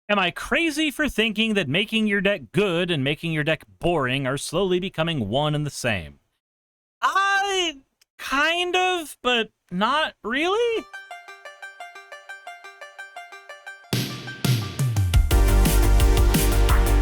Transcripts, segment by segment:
Am I crazy for thinking that making your deck good and making your deck boring are slowly becoming one and the same? I kind of, but not really.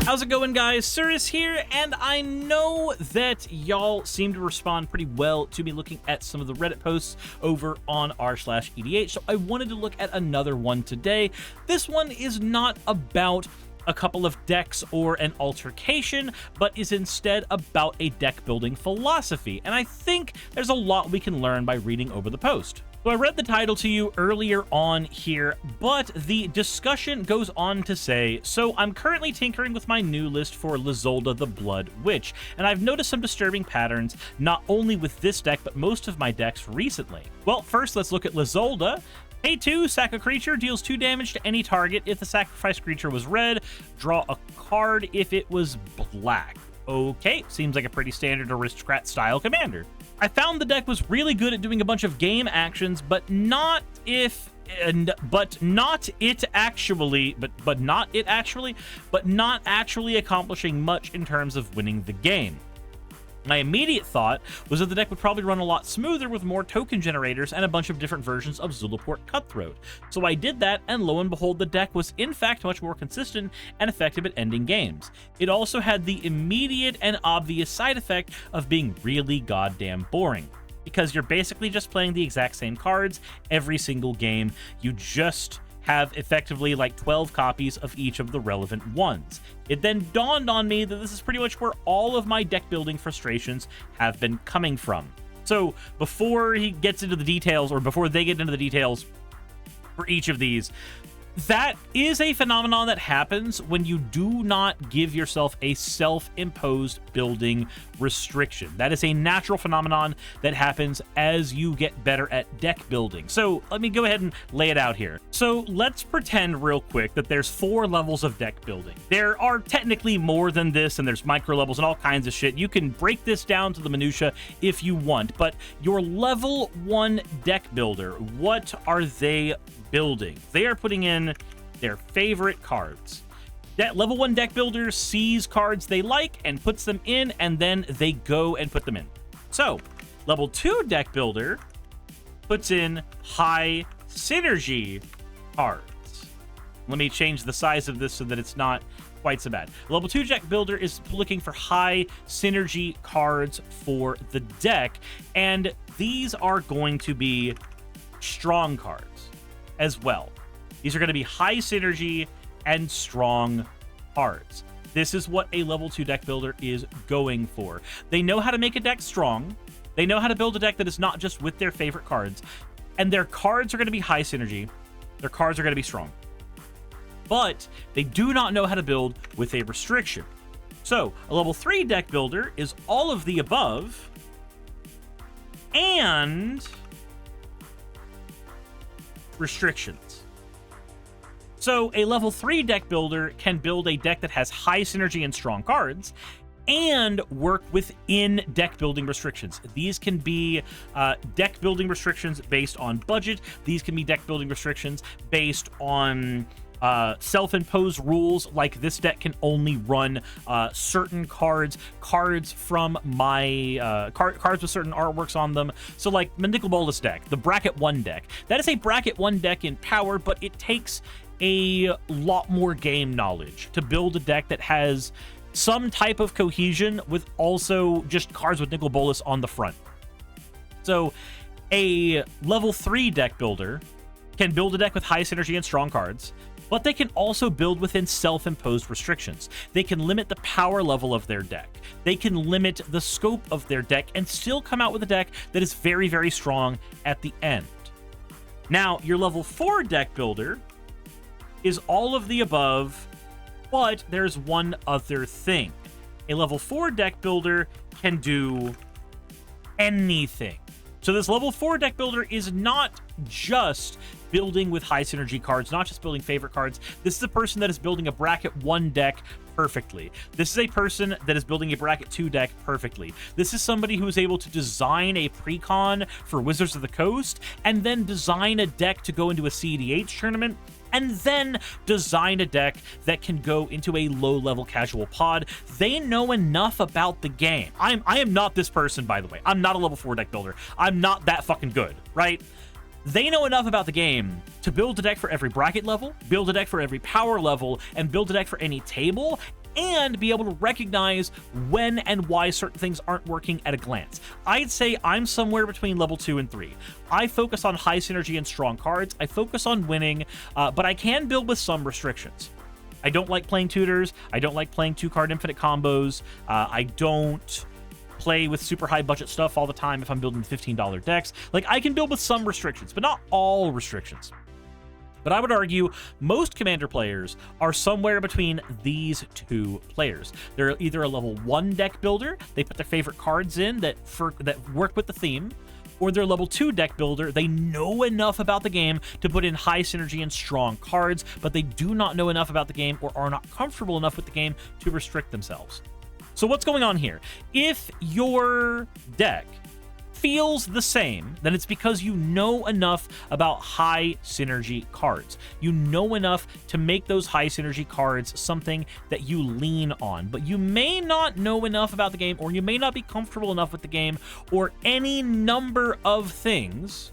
How's it going, guys? Suris here, and I know that y'all seem to respond pretty well to me looking at some of the Reddit posts over on r/EDH, so I wanted to look at another one today. This one is not about a couple of decks or an altercation, but is instead about a deck building philosophy, and I think there's a lot we can learn by reading over the post. So I read the title to you earlier on here, but the discussion goes on to say, so I'm currently tinkering with my new list for Lysolda the Blood Witch, and I've noticed some disturbing patterns, not only with this deck, but most of my decks recently. Well, first let's look at Lysolda. Pay 2, sack a creature, deals 2 damage to any target. If the sacrificed creature was red, draw a card if it was black. Okay, seems like a pretty standard aristocrat style commander. I found the deck was really good at doing a bunch of game actions, but not actually accomplishing much in terms of winning the game. My immediate thought was that the deck would probably run a lot smoother with more token generators and a bunch of different versions of Zulaport Cutthroat. So I did that, and lo and behold, the deck was in fact much more consistent and effective at ending games. It also had the immediate and obvious side effect of being really goddamn boring, because you're basically just playing the exact same cards every single game. You just have effectively like 12 copies of each of the relevant ones. It then dawned on me that this is pretty much where all of my deck building frustrations have been coming from. So before he gets into the details, or before they get into the details for each of these, that is a phenomenon that happens when you do not give yourself a self-imposed building restriction. That is a natural phenomenon that happens as you get better at deck building. So let me go ahead and lay it out here. So let's pretend real quick that there's 4 levels of deck building. There are technically more than this, and there's micro levels and all kinds of shit. You can break this down to the minutia if you want, but your level 1 deck builder, what are they building? They are putting in their favorite cards. That level 1 deck builder sees cards they like and puts them in, and then they go and put them in. So level 2 deck builder puts in high synergy cards. Let me change the size of this so that it's not quite so bad. Level 2 deck builder is looking for high synergy cards for the deck, and these are going to be strong cards as well. These are going to be high synergy and strong cards. This is what a level 2 deck builder is going for. They know how to make a deck strong. They know how to build a deck that is not just with their favorite cards. And their cards are going to be high synergy. Their cards are going to be strong. But they do not know how to build with a restriction. So a level 3 deck builder is all of the above and restrictions. So a level 3 deck builder can build a deck that has high synergy and strong cards and work within deck building restrictions. These can be deck building restrictions based on budget. These can be deck building restrictions based on self-imposed rules, like this deck can only run certain cards from my cards with certain artworks on them. So like the Nicol Bolas deck, the bracket 1 deck, that is a bracket 1 deck in power, but it takes a lot more game knowledge to build a deck that has some type of cohesion with also just cards with Nicol Bolas on the front. So a level 3 deck builder can build a deck with high synergy and strong cards, but they can also build within self-imposed restrictions. They can limit the power level of their deck. They can limit the scope of their deck and still come out with a deck that is very, very strong at the end. Now, your level 4 deck builder is all of the above, but there's one other thing. A level 4 deck builder can do anything. So this level 4 deck builder is not just building with high synergy cards, not just building favorite cards. This is a person that is building a bracket 1 deck perfectly. This is a person that is building a bracket 2 deck perfectly. This is somebody who is able to design a precon for Wizards of the Coast and then design a deck to go into a CEDH tournament and then design a deck that can go into a low-level casual pod. They know enough about the game. I am not this person, by the way. I'm not a level 4 deck builder. I'm not that fucking good, right? They know enough about the game to build a deck for every bracket level, build a deck for every power level, and build a deck for any table, and be able to recognize when and why certain things aren't working at a glance. I'd say I'm somewhere between level 2 and 3. I focus on high synergy and strong cards. I focus on winning, but I can build with some restrictions. I don't like playing tutors. I don't like playing 2-card infinite combos. I don't play with super high budget stuff all the time if I'm building $15 decks. Like, I can build with some restrictions, but not all restrictions. But I would argue most Commander players are somewhere between these two players. They're either a level 1 deck builder, they put their favorite cards in that work with the theme, or they're a level 2 deck builder. They know enough about the game to put in high synergy and strong cards, but they do not know enough about the game or are not comfortable enough with the game to restrict themselves. So what's going on here? If your deck feels the same, then it's because you know enough about high synergy cards. You know enough to make those high synergy cards something that you lean on, but you may not know enough about the game, or you may not be comfortable enough with the game, or any number of things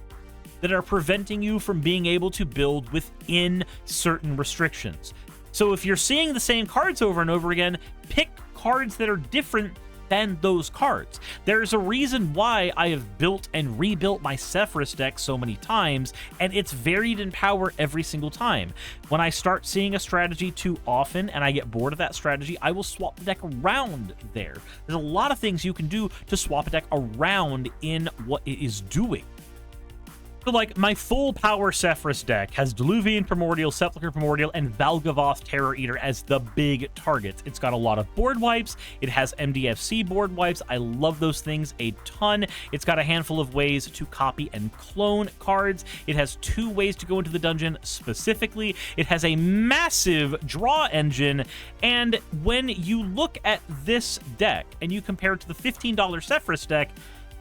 that are preventing you from being able to build within certain restrictions. So if you're seeing the same cards over and over again, pick cards that are different than those cards. There's a reason why I have built and rebuilt my Sephiroth deck so many times, and it's varied in power every single time. When I start seeing a strategy too often and I get bored of that strategy, I will swap the deck around there. There's a lot of things you can do to swap a deck around in what it is doing. So, like, my full power Sephiroth deck has Diluvian Primordial, Sepulchre Primordial, and Valgavoth Terror Eater as the big targets. It's got a lot of board wipes. It has MDFC board wipes. I love those things a ton. It's got a handful of ways to copy and clone cards. It has 2 ways to go into the dungeon specifically. It has a massive draw engine. And when you look at this deck and you compare it to the $15 Sephiroth deck,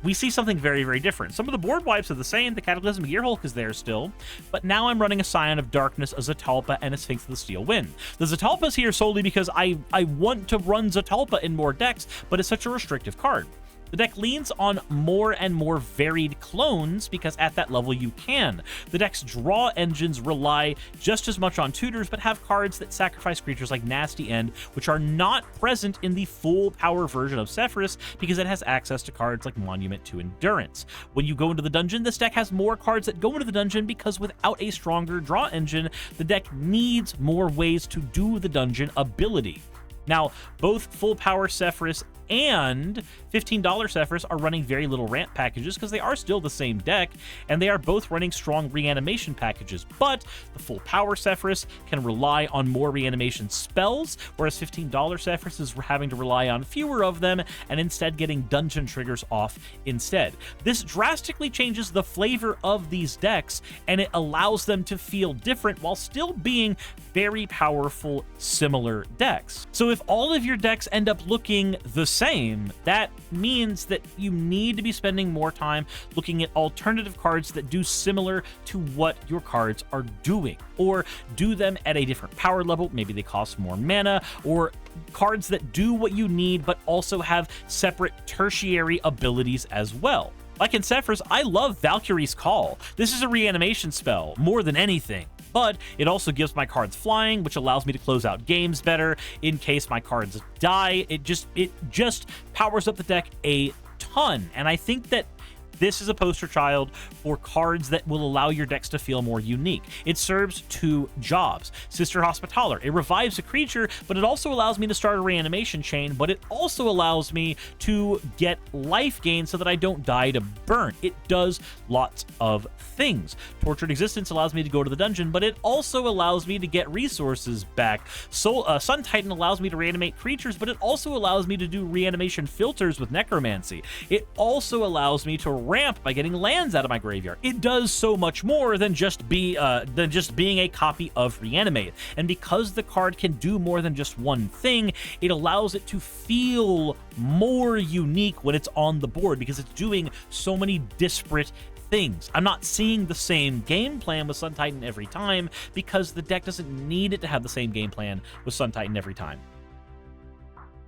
we see something very, very different. Some of the board wipes are the same. The Cataclysm Gearhulk is there still, but now I'm running a Scion of Darkness, a Zatalpa, and a Sphinx of the Steel Wind. The Zatalpa's here solely because I want to run Zatalpa in more decks, but it's such a restrictive card. The deck leans on more and more varied clones because at that level you can. The deck's draw engines rely just as much on tutors, but have cards that sacrifice creatures like Nasty End, which are not present in the full power version of Sephiroth because it has access to cards like Monument to Endurance. When you go into the dungeon, this deck has more cards that go into the dungeon because without a stronger draw engine, the deck needs more ways to do the dungeon ability. Now, both full power Sephiroth and $15 Sephiroth are running very little ramp packages because they are still the same deck, and they are both running strong reanimation packages, but the full power Sephiroth can rely on more reanimation spells, whereas $15 Sephiroth is having to rely on fewer of them and instead getting dungeon triggers off instead. This drastically changes the flavor of these decks, and it allows them to feel different while still being very powerful, similar decks. So if all of your decks end up looking the same, that means that you need to be spending more time looking at alternative cards that do similar to what your cards are doing, or do them at a different power level. Maybe they cost more mana, or cards that do what you need but also have separate tertiary abilities as well. Like in Sephiroth, I love Valkyrie's Call. This is a reanimation spell more than anything, but it also gives my cards flying, which allows me to close out games better in case my cards die. It just powers up the deck a ton, and I think that this is a poster child for cards that will allow your decks to feel more unique. It serves 2 jobs. Sister Hospitaller, it revives a creature, but it also allows me to start a reanimation chain, but it also allows me to get life gain so that I don't die to burn. It does lots of things. Tortured Existence allows me to go to the dungeon, but it also allows me to get resources back. Sun Titan allows me to reanimate creatures, but it also allows me to do reanimation filters with Necromancy. It also allows me to ramp by getting lands out of my graveyard. It does so much more than just being a copy of Reanimate. And because the card can do more than just one thing, it allows it to feel more unique when it's on the board because it's doing so many disparate things. I'm not seeing the same game plan with Sun Titan every time because the deck doesn't need it to have the same game plan with Sun Titan every time.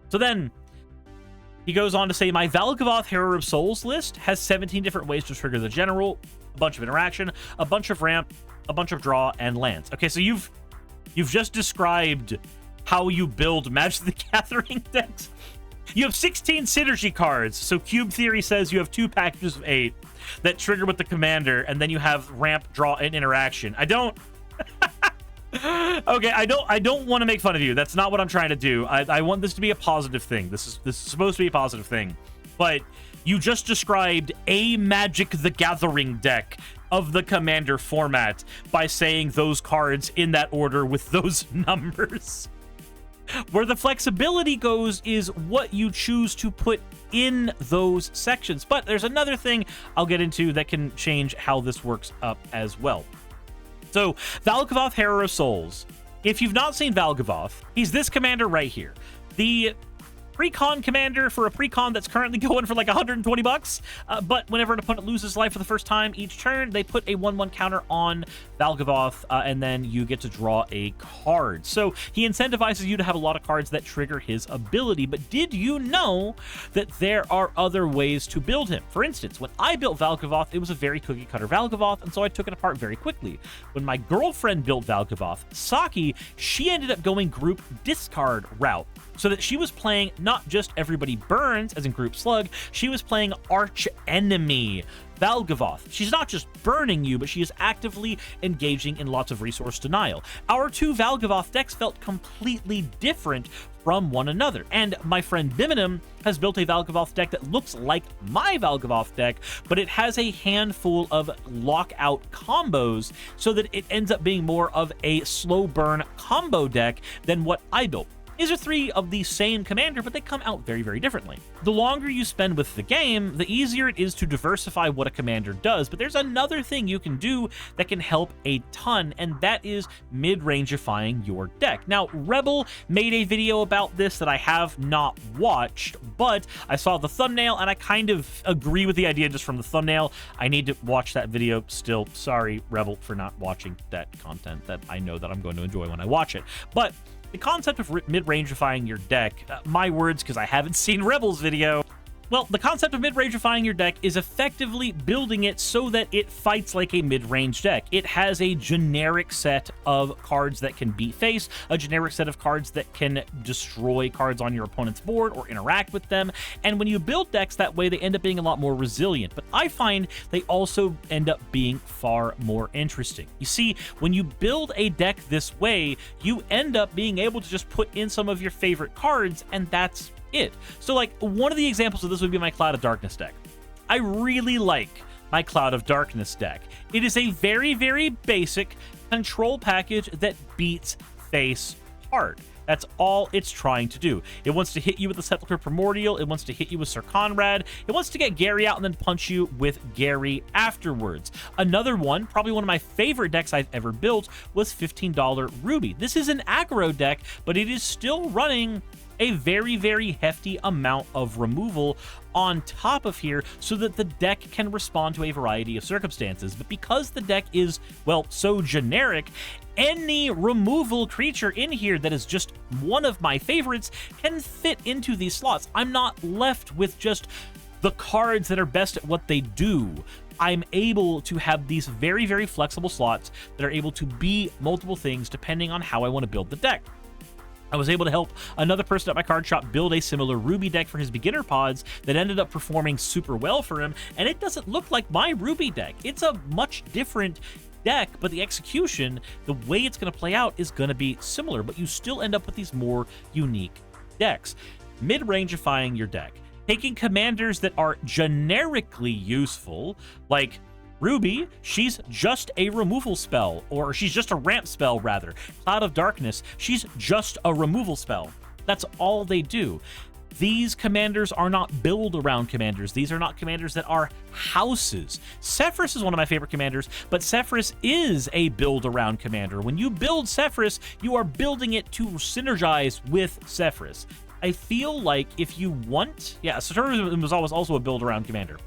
So then he goes on to say, my Valgavoth Hero of Souls list has 17 different ways to trigger the general, a bunch of interaction, a bunch of ramp, a bunch of draw, and lands. Okay, so you've just described how you build Magic the Gathering decks. You have 16 synergy cards. So Cube Theory says you have 2 packages of 8 that trigger with the commander, and then you have ramp, draw, and interaction. I don't okay, I don't want to make fun of you. That's not what I'm trying to do. I want this to be a positive thing. This is supposed to be a positive thing. But you just described a Magic the Gathering deck of the commander format by saying those cards in that order with those numbers. Where the flexibility goes is what you choose to put in those sections. But there's another thing I'll get into that can change how this works up as well. So, Valgavoth Hero of Souls. If you've not seen Valgavoth, he's this commander right here. The Precon commander for a Precon that's currently going for like 120 bucks. But whenever an opponent loses life for the first time each turn, they put a 1/1 counter on Valgavoth, and then you get to draw a card. So he incentivizes you to have a lot of cards that trigger his ability. But did you know that there are other ways to build him? For instance, when I built Valgavoth, it was a very cookie cutter Valgavoth, and so I took it apart very quickly. When my girlfriend built Valgavoth, Saki, she ended up going group discard route, so that she was playing not just Everybody Burns, as in Group Slug, she was playing Arch Enemy Valgavoth. She's not just burning you, but she is actively engaging in lots of resource denial. Our 2 Valgavoth decks felt completely different from one another, and my friend Biminem has built a Valgavoth deck that looks like my Valgavoth deck, but it has a handful of lockout combos so that it ends up being more of a slow burn combo deck than what I built. These are 3 of the same commander, but they come out very, very differently. The longer you spend with the game, the easier it is to diversify what a commander does, but there's another thing you can do that can help a ton, and that is mid-rangeifying your deck. Now, Rebel made a video about this that I have not watched, but I saw the thumbnail, and I kind of agree with the idea just from the thumbnail. I need to watch that video still. Sorry, Rebel, for not watching that content that I know that I'm going to enjoy when I watch it. But the concept of mid-rangeifying your deck, my words because I haven't seen Rebel's video. Well, the concept of mid-rangeifying your deck is effectively building it so that it fights like a mid-range deck. It has a generic set of cards that can beat face, a generic set of cards that can destroy cards on your opponent's board or interact with them, and when you build decks that way, they end up being a lot more resilient, but I find they also end up being far more interesting. You see, when you build a deck this way, you end up being able to just put in some of your favorite cards, and that's it. So like one of the examples of this would be my Cloud of Darkness deck. I really like my Cloud of Darkness deck. It is a very, very basic control package that beats face hard. That's all it's trying to do. It wants to hit you with the Sepulchre Primordial. It wants to hit you with Sir Conrad. It wants to get Gary out and then punch you with Gary afterwards. Another one, probably one of my favorite decks I've ever built, was $15 Ruby. This is an aggro deck, but it is still running a very, very hefty amount of removal on top of here so that the deck can respond to a variety of circumstances. But because the deck is, well, so generic, any removal creature in here that is just one of my favorites can fit into these slots. I'm not left with just the cards that are best at what they do. I'm able to have these very, very flexible slots that are able to be multiple things depending on how I want to build the deck. I was able to help another person at my card shop build a similar Ruby deck for his beginner pods that ended up performing super well for him, and it doesn't look like my Ruby deck. It's a much different deck, but the execution, the way it's going to play out is going to be similar, but you still end up with these more unique decks. Mid-rangeifying your deck. Taking commanders that are generically useful, like Ruby, she's just a removal spell, or she's just a ramp spell, rather. Cloud of Darkness, she's just a removal spell. That's all they do. These commanders are not build-around commanders. These are not commanders that are houses. Sephiroth is one of my favorite commanders, but Sephiroth is a build-around commander. When you build Sephiroth, you are building it to synergize with Sephiroth. I feel like if you want... Yeah, Saturn was always also a build-around commander.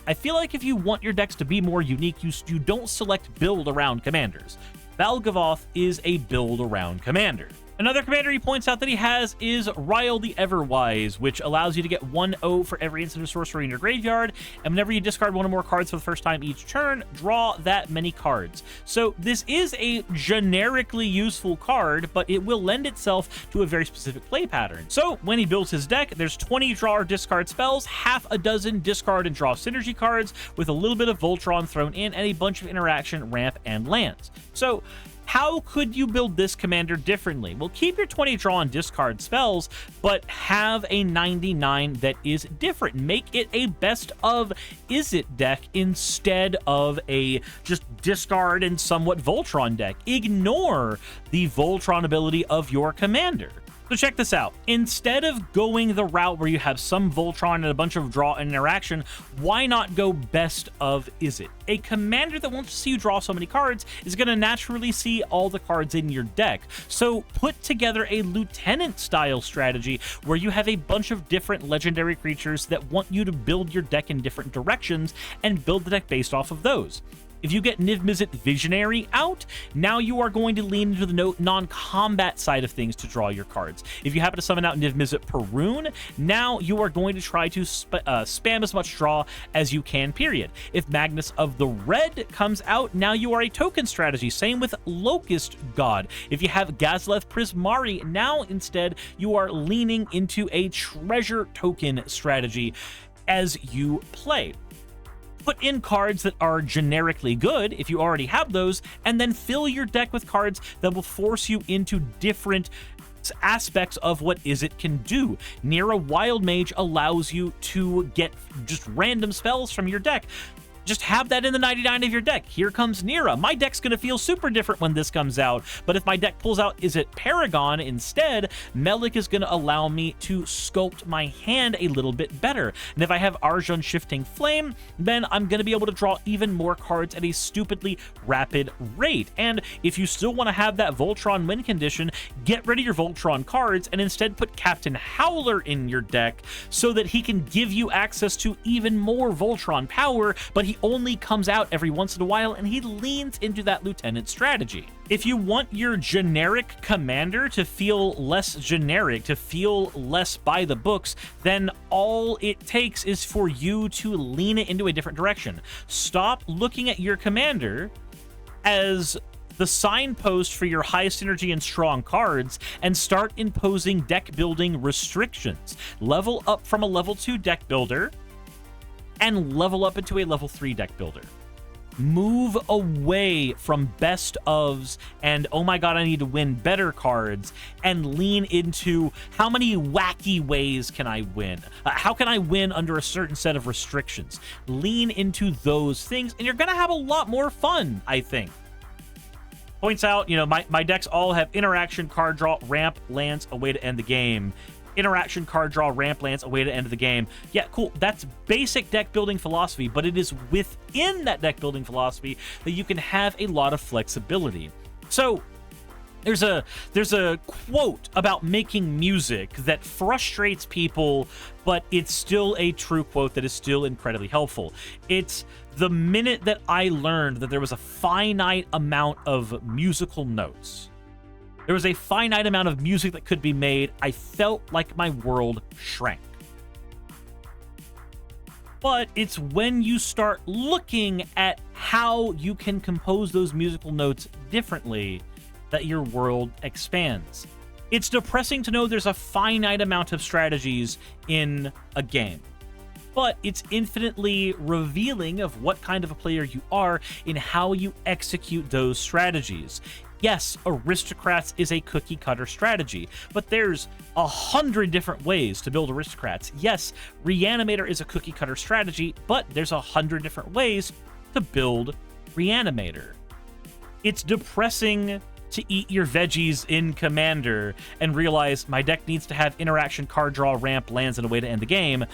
I feel like if you want your decks to be more unique, you don't select build-around commanders. Valgavoth is a build-around commander. Another commander he points out that he has is Ryle the Everwise, which allows you to get 1/0 for every instant or sorcery in your graveyard, and whenever you discard one or more cards for the first time each turn, draw that many cards. So this is a generically useful card, but it will lend itself to a very specific play pattern. So when he builds his deck, there's 20 draw or discard spells, half a dozen discard and draw synergy cards, with a little bit of Voltron thrown in, and a bunch of interaction, ramp, and lands. So how could you build this commander differently? Well, keep your 20 draw and discard spells, but have a 99 that is different. Make it a best of Izzet deck instead of a just discard and somewhat Voltron deck. Ignore the Voltron ability of your commander. So check this out. Instead of going the route where you have some Voltron and a bunch of draw and interaction, why not go best of Izzet? A commander that wants to see you draw so many cards is going to naturally see all the cards in your deck. So put together a lieutenant style strategy where you have a bunch of different legendary creatures that want you to build your deck in different directions and build the deck based off of those. If you get Niv-Mizzet Visionary out, now you are going to lean into the non-combat side of things to draw your cards. If you happen to summon out Niv-Mizzet Perun, now you are going to try to spam as much draw as you can, period. If Magnus of the Red comes out, now you are a token strategy. Same with Locust God. If you have Gazleth Prismari, now instead you are leaning into a treasure token strategy as you play. Put in cards that are generically good, if you already have those, and then fill your deck with cards that will force you into different aspects of what Izzet can do. Nira Wild Mage allows you to get just random spells from your deck. Just have that in the 99 of your deck. Here comes Nira. My deck's going to feel super different when this comes out, but if my deck pulls out Izzet Paragon instead, Melik is going to allow me to sculpt my hand a little bit better. And if I have Arjun Shifting Flame, then I'm going to be able to draw even more cards at a stupidly rapid rate. And if you still want to have that Voltron win condition, get rid of your Voltron cards and instead put Captain Howler in your deck so that he can give you access to even more Voltron power, but he only comes out every once in a while, and he leans into that lieutenant strategy. If you want your generic commander to feel less generic, to feel less by the books, then all it takes is for you to lean it into a different direction. Stop looking at your commander as the signpost for your highest energy and strong cards and start imposing deck building restrictions. Level up from a level 2 deck builder and level up into a level 3 deck builder. Move away from best ofs and, oh my god, I need to win better cards, and lean into how many wacky ways can I win? How can I win under a certain set of restrictions? Lean into those things, and you're going to have a lot more fun, I think. Points out, my decks all have interaction, card draw, ramp, lands, a way to end the game. Interaction, card draw, ramp, lands, a way to end the game. Yeah, cool. That's basic deck building philosophy, but it is within that deck building philosophy that you can have a lot of flexibility. So there's a quote about making music that frustrates people, but it's still a true quote that is still incredibly helpful. It's the minute that I learned that there was a finite amount of musical notes. There was a finite amount of music that could be made. I felt like my world shrank. But it's when you start looking at how you can compose those musical notes differently that your world expands. It's depressing to know there's a finite amount of strategies in a game, but it's infinitely revealing of what kind of a player you are in how you execute those strategies. Yes, Aristocrats is a cookie cutter strategy, but there's 100 different ways to build Aristocrats. Yes, Reanimator is a cookie cutter strategy, but there's 100 different ways to build Reanimator. It's depressing to eat your veggies in Commander and realize my deck needs to have interaction, card draw, ramp, lands, and a way to end the game,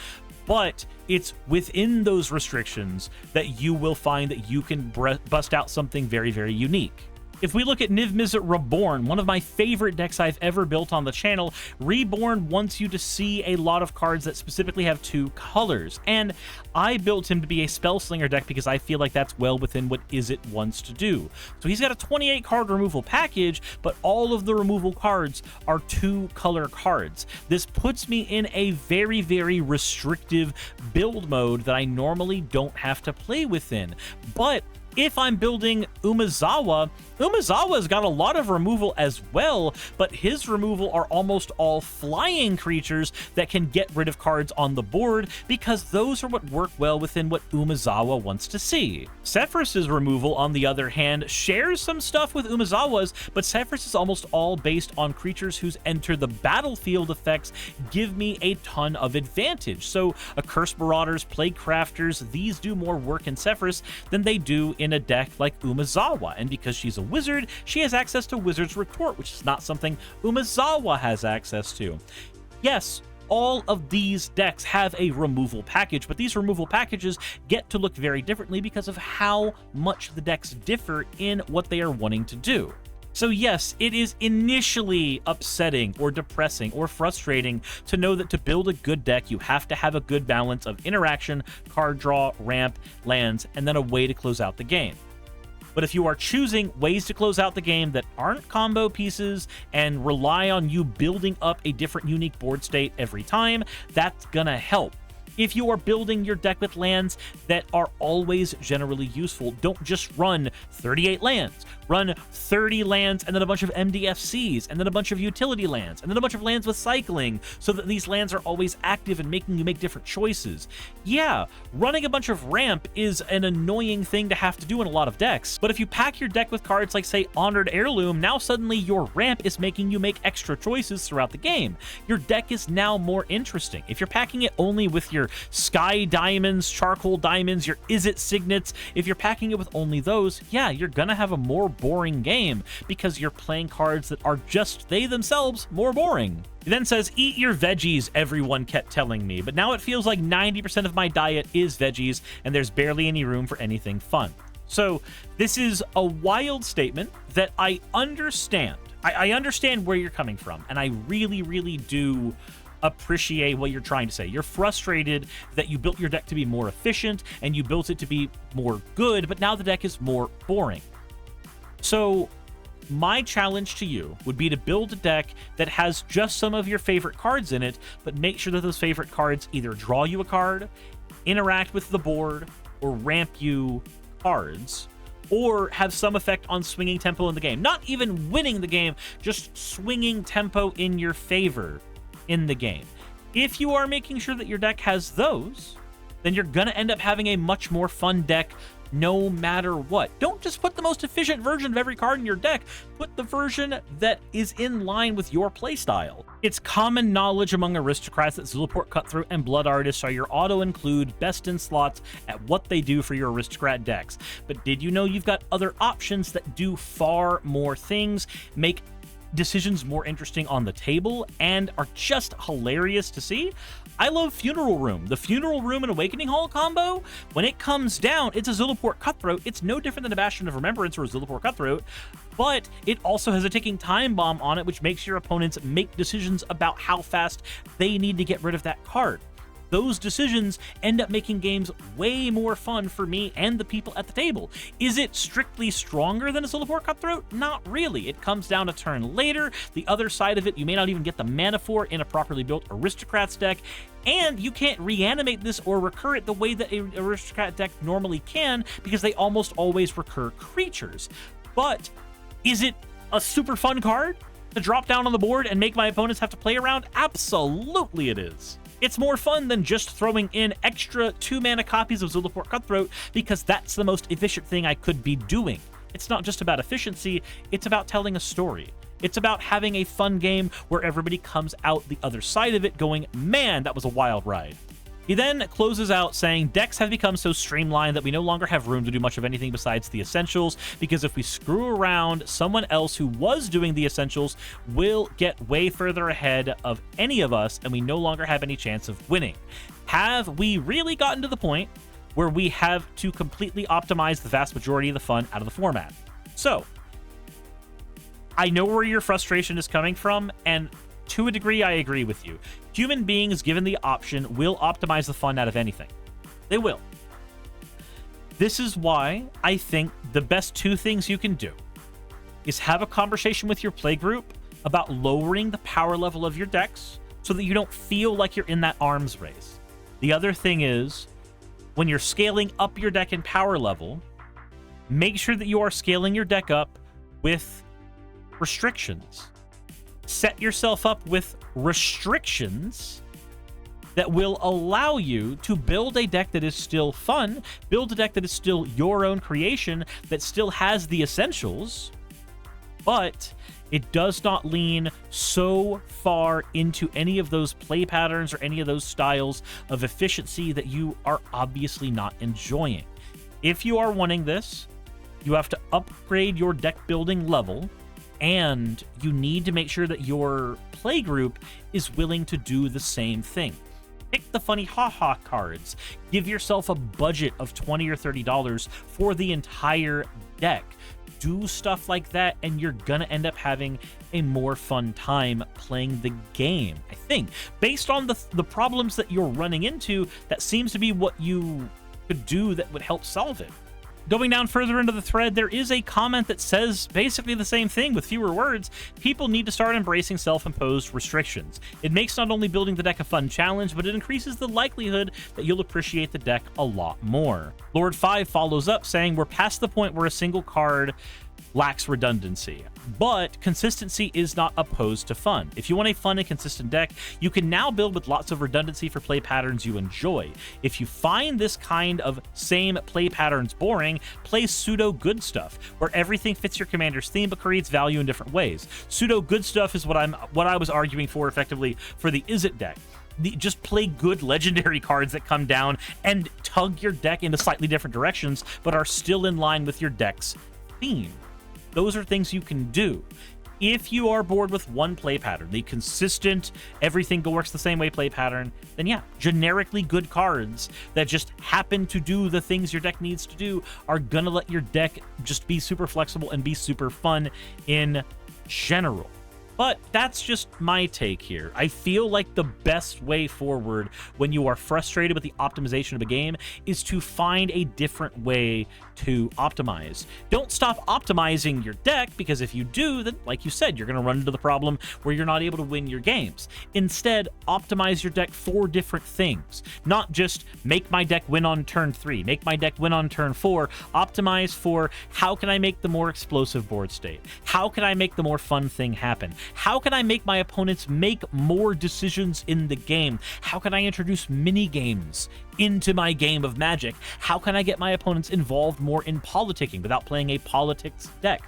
but it's within those restrictions that you will find that you can bust out something very, very unique. If we look at Niv Mizzet Reborn, one of my favorite decks I've ever built on the channel, Reborn wants you to see a lot of cards that specifically have 2 colors, and I built him to be a Spellslinger deck because I feel like that's well within what Izzet wants to do. So he's got a 28 card removal package, but all of the removal cards are 2 color cards. This puts me in a very, very restrictive build mode that I normally don't have to play within. But if I'm building Umezawa's got a lot of removal as well, but his removal are almost all flying creatures that can get rid of cards on the board because those are what work well within what Umezawa wants to see. Sephiroth's removal, on the other hand, shares some stuff with Umezawa's, but Sephiroth is almost all based on creatures whose enter the battlefield effects give me a ton of advantage. So a Curse Marauders, Plague Crafters, these do more work in Sephiroth than they do in a deck like Umezawa, and because she's a wizard, she has access to Wizard's Retort, which is not something Umezawa has access to. Yes, all of these decks have a removal package, but these removal packages get to look very differently because of how much the decks differ in what they are wanting to do. So yes, it is initially upsetting or depressing or frustrating to know that to build a good deck, you have to have a good balance of interaction, card draw, ramp, lands, and then a way to close out the game. But if you are choosing ways to close out the game that aren't combo pieces and rely on you building up a different unique board state every time, that's gonna help. If you are building your deck with lands that are always generally useful, don't just run 38 lands. Run 30 lands and then a bunch of MDFCs and then a bunch of utility lands and then a bunch of lands with cycling so that these lands are always active and making you make different choices. Yeah, running a bunch of ramp is an annoying thing to have to do in a lot of decks, but if you pack your deck with cards like, say, Honored Heirloom, now suddenly your ramp is making you make extra choices throughout the game. Your deck is now more interesting. If you're packing it only with your Sky Diamonds, Charcoal Diamonds, your Izzet Signets, if you're packing it with only those, yeah, you're gonna have a more boring game because you're playing cards that are just they themselves more boring. He then says, eat your veggies, everyone kept telling me, but now it feels like 90% of my diet is veggies and there's barely any room for anything fun. So this is a wild statement that I understand. I understand where you're coming from, and I really, really do appreciate what you're trying to say. You're frustrated that you built your deck to be more efficient and you built it to be more good, but now the deck is more boring. So my challenge to you would be to build a deck that has just some of your favorite cards in it, but make sure that those favorite cards either draw you a card, interact with the board, or ramp you cards, or have some effect on swinging tempo in the game. Not even winning the game, just swinging tempo in your favor in the game. If you are making sure that your deck has those, then you're going to end up having a much more fun deck no matter what. Don't just put the most efficient version of every card in your deck. Put the version that is in line with your playstyle. It's common knowledge among aristocrats that Zulaport Cutthroat and Blood Artists are your auto-include best in slots at what they do for your aristocrat decks. But did you know you've got other options that do far more things, make decisions more interesting on the table, and are just hilarious to see? I love Funeral Room. The Funeral Room and Awakening Hall combo, when it comes down, it's a Zulaport Cutthroat. It's no different than a Bastion of Remembrance or a Zulaport Cutthroat, but it also has a ticking time bomb on it, which makes your opponents make decisions about how fast they need to get rid of that card. Those decisions end up making games way more fun for me and the people at the table. Is it strictly stronger than a Zulaport Cutthroat? Not really. It comes down a turn later. The other side of it, you may not even get the mana for in a properly built Aristocrats deck, and you can't reanimate this or recur it the way that an Aristocrat deck normally can, because they almost always recur creatures. But is it a super fun card to drop down on the board and make my opponents have to play around? Absolutely it is. It's more fun than just throwing in extra 2-mana copies of Zulaport Cutthroat, because that's the most efficient thing I could be doing. It's not just about efficiency, it's about telling a story. It's about having a fun game where everybody comes out the other side of it going, man, that was a wild ride. He then closes out saying, decks have become so streamlined that we no longer have room to do much of anything besides the essentials, because if we screw around, someone else who was doing the essentials will get way further ahead of any of us, and we no longer have any chance of winning. Have we really gotten to the point where we have to completely optimize the vast majority of the fun out of the format? So, I know where your frustration is coming from, and to a degree, I agree with you. Human beings, given the option, will optimize the fun out of anything. They will. This is why I think the best two things you can do is have a conversation with your playgroup about lowering the power level of your decks so that you don't feel like you're in that arms race. The other thing is, when you're scaling up your deck in power level, make sure that you are scaling your deck up with restrictions. Set yourself up with restrictions that will allow you to build a deck that is still fun, build a deck that is still your own creation, that still has the essentials, but it does not lean so far into any of those play patterns or any of those styles of efficiency that you are obviously not enjoying. If you are wanting this, you have to upgrade your deck building level, and you need to make sure that your playgroup is willing to do the same thing. Pick the funny haha cards. Give yourself a budget of $20 or $30 for the entire deck. Do stuff like that, and you're gonna end up having a more fun time playing the game. I think, based on the problems that you're running into, that seems to be what you could do that would help solve it. Going down further into the thread, there is a comment that says basically the same thing with fewer words. People need to start embracing self-imposed restrictions. It makes not only building the deck a fun challenge, but it increases the likelihood that you'll appreciate the deck a lot more. Lord 5 follows up saying, we're past the point where a single card lacks redundancy, but consistency is not opposed to fun. If you want a fun and consistent deck, you can now build with lots of redundancy for play patterns you enjoy. If you find this kind of same play patterns boring, play pseudo good stuff, where everything fits your commander's theme but creates value in different ways. Pseudo good stuff is what I was arguing for effectively for the Is It deck. Just play good legendary cards that come down and tug your deck into slightly different directions, but are still in line with your deck's theme. Those are things you can do. If you are bored with one play pattern, the consistent, everything works the same way play pattern, then yeah, generically good cards that just happen to do the things your deck needs to do are gonna let your deck just be super flexible and be super fun in general. But that's just my take here. I feel like the best way forward when you are frustrated with the optimization of a game is to find a different way to optimize. Don't stop optimizing your deck, because if you do, then like you said, you're going to run into the problem where you're not able to win your games. Instead, optimize your deck for different things. Not just make my deck win on turn 3, make my deck win on turn 4. Optimize for how can I make the more explosive board state? How can I make the more fun thing happen? How can I make my opponents make more decisions in the game? How can I introduce mini games into my game of Magic? How can I get my opponents involved more in politicking without playing a politics deck?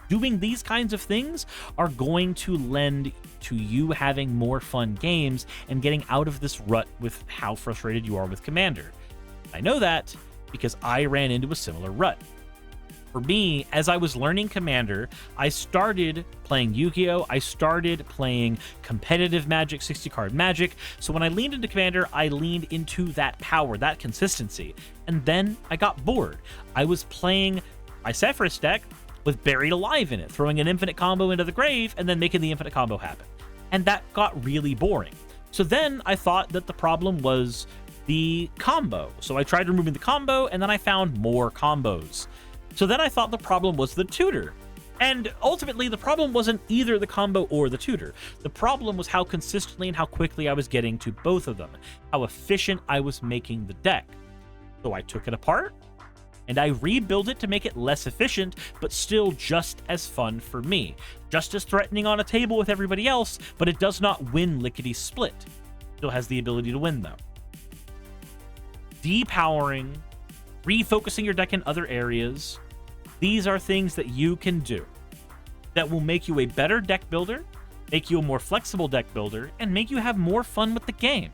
Doing these kinds of things are going to lend to you having more fun games and getting out of this rut with how frustrated you are with Commander. I know that because I ran into a similar rut. For me, as I was learning Commander, I started playing Yu-Gi-Oh! I started playing competitive Magic, 60-card Magic. So when I leaned into Commander, I leaned into that power, that consistency. And then I got bored. I was playing my Sephiroth deck with Buried Alive in it, throwing an infinite combo into the grave and then making the infinite combo happen. And that got really boring. So then I thought that the problem was the combo. So I tried removing the combo, and then I found more combos. So then I thought the problem was the tutor. And ultimately, the problem wasn't either the combo or the tutor. The problem was how consistently and how quickly I was getting to both of them, how efficient I was making the deck. So I took it apart, and I rebuilt it to make it less efficient, but still just as fun for me. Just as threatening on a table with everybody else, but it does not win lickety-split. Still has the ability to win, though. Depowering, refocusing your deck in other areas, these are things that you can do that will make you a better deck builder, make you a more flexible deck builder, and make you have more fun with the game.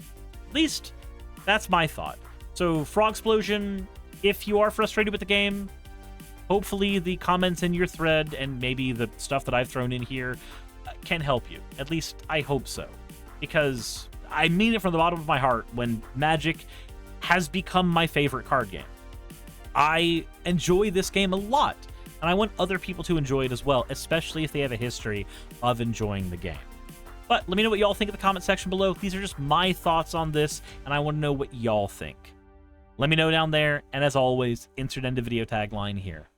At least, that's my thought. So, Frogsplosion, if you are frustrated with the game, hopefully the comments in your thread and maybe the stuff that I've thrown in here can help you. At least, I hope so. Because I mean it from the bottom of my heart when Magic has become my favorite card game. I enjoy this game a lot, and I want other people to enjoy it as well, especially if they have a history of enjoying the game. But let me know what y'all think in the comment section below. These are just my thoughts on this, and I want to know what y'all think. Let me know down there, and as always, insert end of video tagline here.